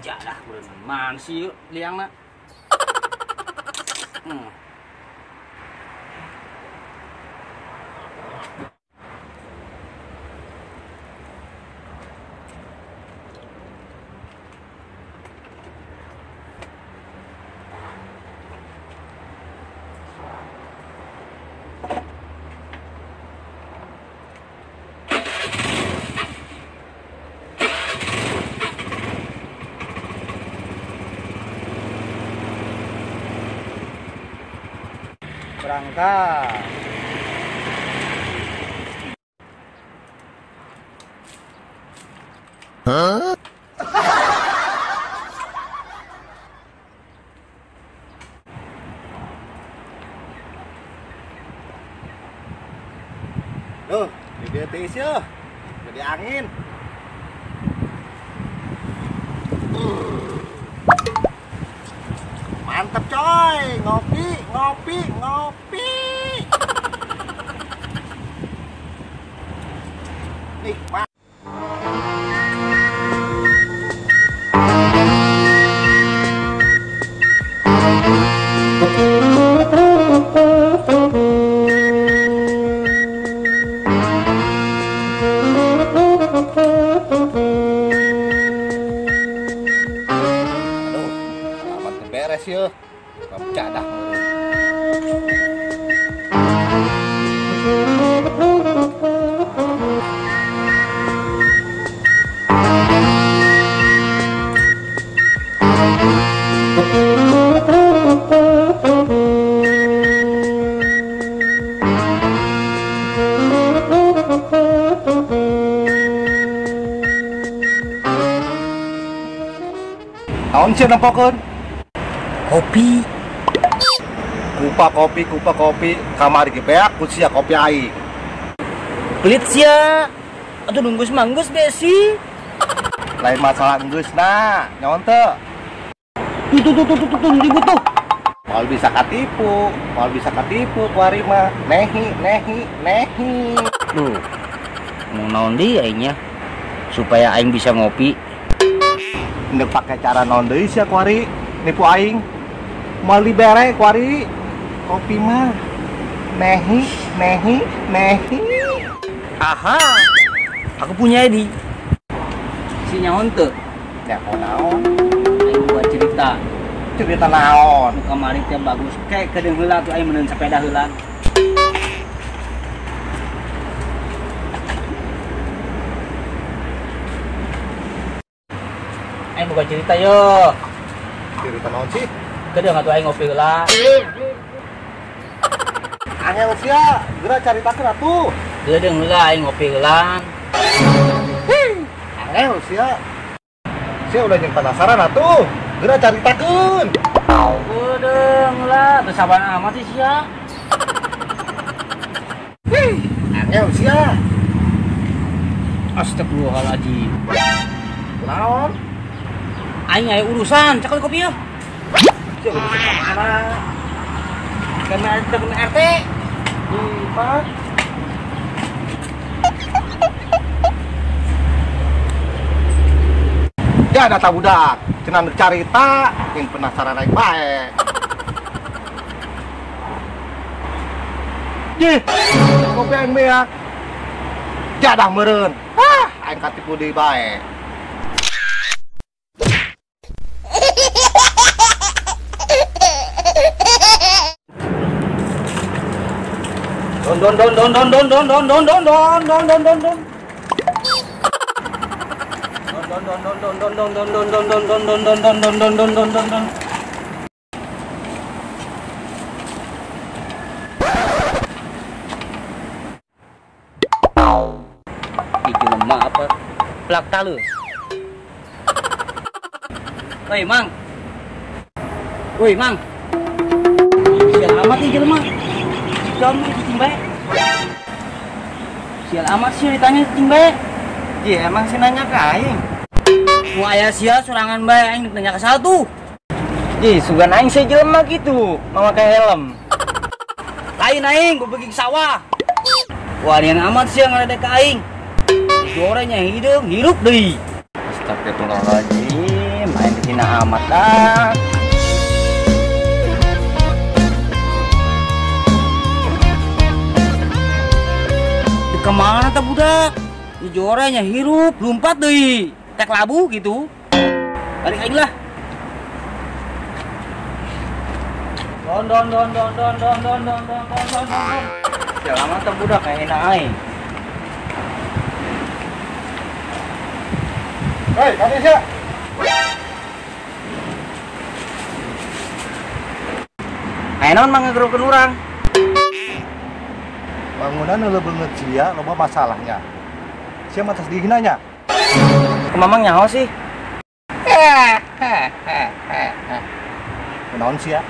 Jadah berenang man sih liang nak. Berangkat. Hah? Tuh, di BTS ya. Jadi angin. Mantap coy, ngopi, ngopi, ngopi. Nikmat. Aduh, aman beres ya. Pecah dah. Naon sih nempokeun? Kopi. Kupa kopi, kamari ge beak ku sia kopi aing. Pelit sia. Aduh nunggus manggus besi. Lain masalah enggeusna, nyaon teu? Tuh ribut tuh. Moal bisa katipu ku ari mah. Nehi. Duh. Mau naon deui aingnya supaya aing bisa ngopi. Ndek pake cara naon deui sia ku ari nipu aing. Moal dibere ku ari kopi mah. Nehi. Aha. Aku punya ide. Si nyaon teu? Ya naon? Aing buat cerita. Cerita naon? Nu kamari teh bagus. Kayak kedeung heula tuh aing meuneun sepeda heula. Aing buka cerita yo. Cerita naon sih? Kedeung atuh aing ngopi heula. Angel sia, geura caritakeun atuh. Kedeung heula aing ngopi heula. Angel sia. Sia udah jeung penasaran atuh. Geura caritakeun. Kedeung heula, teu saban amat sih sia. Angel sia. Astagfirullahaladzim. Naon? Aing aya urusan, cekal kopi ya. Sia udah mana? Kena RT. Lipat. Ya data budak, cenah neuk carita, ingin penasaran aing bae. Jih, kopi aing beak. Jadah meureun. Aing katipu deui bae. Iki lemah apa? Plak talus. Woi, Mang. Woi, Mang. Sial amat nih jelema. Jom timbe. Sial amat sih ditanya timbe. Iya emang sih nanya ke aing. Mau aya sia sorangan bae aing nanya ke satu. Ji, sugan aing saya jelema gitu, memakai helm. Lain aing gua pergi ke sawah. Wah, nian amat sih ngaledek ka aing. Gorengnya hidup deui. Astagfirullahaladzim, Aing dihina amat dah. Di kemana tuh budak? Di jorenya hirup, lompat deui. Tek labu gitu. Balik aing lah. Don. Lama tuh budak kayak hina aing. Hei, kadis ya. Ayo naon mah ngagerukeun urang. Bangunan lu banget sia, loba masalahnya. Sia matas dihinanya. Kemamang nyaho sih? Naon sia?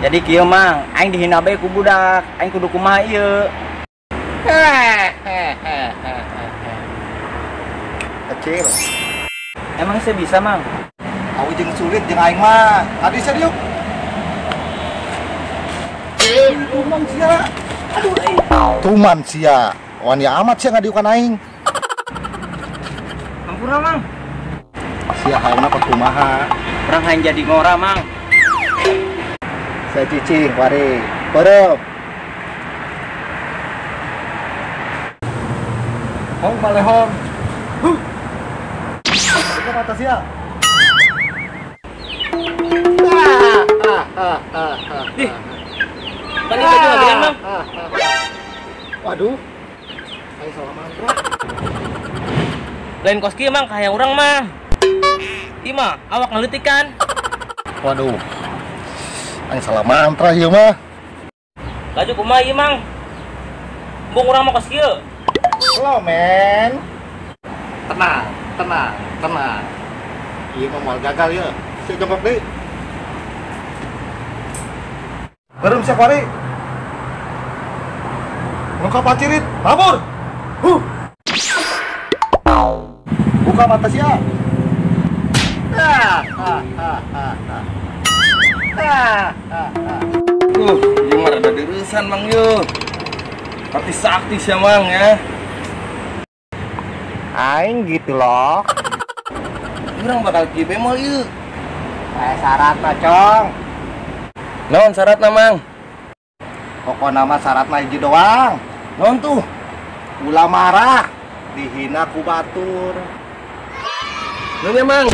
Jadi kieu mang, aing dihina bae ku budak, aing kudu kumaha ieu? Kecil. Emang saya bisa mang? Awi jeung sulit jeung aing mah. Kadis ya diuk. Tuman sia. Aduh, Tuman sia. Wani amat sia ngadiukan aing. ampura mang. Sia hayangna kumaha. Orang hayang jadi ngora mang. Saya cicing wari. Beureum. Hong balehong. Itu mata sia. Ih, tadi baju bagian mang. Waduh. Aing salah mantra. Lain kos kieu mang, kayak orang mah. Ieu mah awak ngeleutik kan? Waduh. Aing salah mantra ieu mah. Laju kumaha ieu mang? Bung urang mah kos kieu. Hello, men. Tenang. Ieu mah moal gagal ya. Si jongkok deui. Beureum sia kuari. Ngungkap pacirit, babur. Buka mata sia. Ieu mah rada deuresan mang yeuh. Tapi sakti sia mang ya. Aing gitu loh. Urang bakal kieu bemol ieu. Syaratna, Cong. Naon syaratna mang? Pokona mah syaratna hiji doang. Naon tuh? Ulah marah, dihina ku batur. Naon ya mang?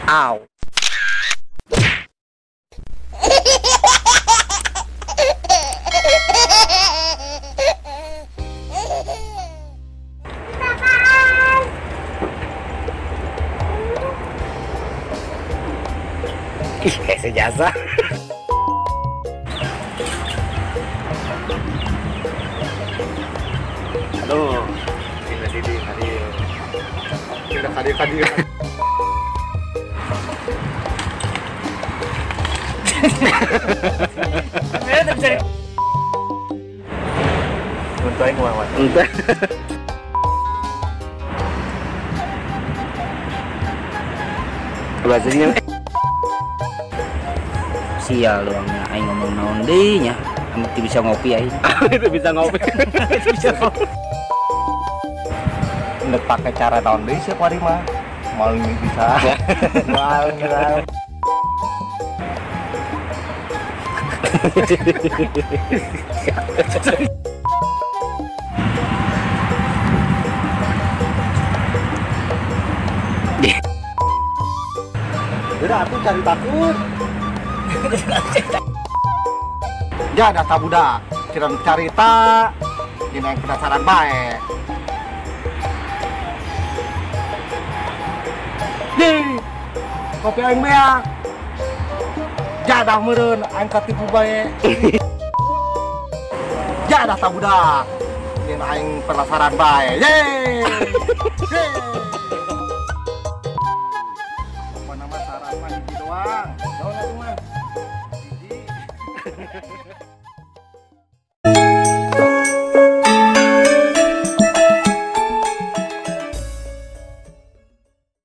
Aw. Ih, kayak sejasa. Aduh. Didi, hadir. Tidak hadir. Untuk aing wawan. Entah. Bahasanya sial luangnya aing ngomong naon deui nya. Amun teu bisa ngopi aing. Itu bisa ngopi. Nek pakai cara naon deui sia kuari mah. Mal bisa. Mal. Udah aku cari takut. Ya ada budak. Cireng carita. Ini yang penasaran bae. Nih. Kopi aing beak. Jadah meureun aing katipu bae. Jadah budak. Ini aing penasaran bae. Yeay. Nama sarapan hiji doang. Naon atuh mang? Hiji.